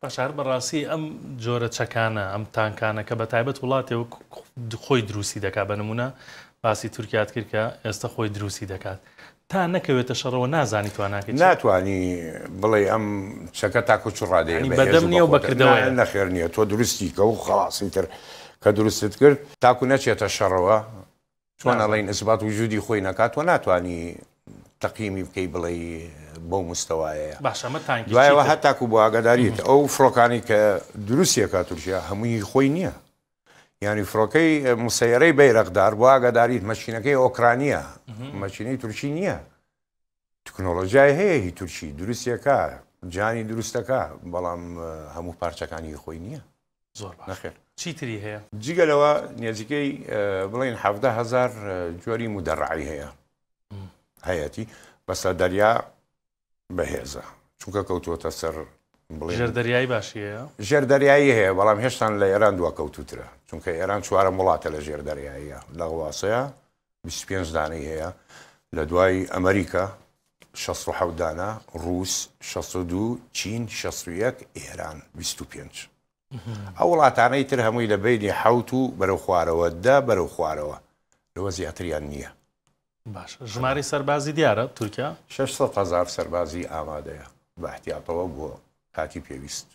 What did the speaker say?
بەشار بەڕاستی ئەم جۆرە چەکانە ئەم تانکانە کە بە تایبەت وڵاتێ خۆی دروستی دەکات بە نمونە باسی تورکیات کرد کە ئێستا خۆی دروستی دەکات تا نەکەوێتە شەڕەوە نازانی تواناکەی ناتوانی بڵێ ئەم چەکە تاکو چ ڕادەیە بەدەم نییە و بەکردەوەی نەخێر نییە تۆ دروستی کە و خلاصی تر کە دروستت کرد تاکو نەچێتە شەڕەوە چۆن ئەڵێن ئەسبات وجودی خۆی نەکات و ناتوانی تەقیمی بکەی بڵێ بۆ مستەوایەیە دوایەوە هەتاکو بۆ ئاگاداریت ئەو فڕۆکانی کە دروستیەکە تورکیا هەمووی خۆی نییە یعنی فڕۆکەی مسەیرەی بەیرەقدار بۆ ئاگاداریت مەچینەکەی ئۆکرانیە مەچینەی تورکی نییە تکنۆلۆژیای هەیە هی تورکی دروستیەکە جانی دروستەکە بەڵام هەموو پارچەکانی خۆی نییە زۆر نەخێر چیتری هەیە جگەلەوە نێزیکەی بڵێن 17,000 جۆری مودەڕعی هەیە هەیەتی بەسە دەریا بەهێزە چونکە کەوتووەتە سەر ژێردەریایی باشیەیە ژێردەریایی هەیە بەڵام هێشتان لە ئێران دووە کەوتوترە چونکە ئێران چوارە وڵاتە لە ژێردەریاییە لە غواسەیە 25 دانەی هەیە لە دوای ئەمریکا 67 دانە رووس 62 چین 61 ئێران 25 ئەو وڵاتانەی تر هەمووی لە بینی حوت و بەرەو خوارەوە بەرەو خوارەوە لەوە زیاتریان نییە باش ژماری سەربازی دیارە تورکیا 600,000 سەربازی ئامادەیە بە احتیاطەوە بۆ کاتی پێویست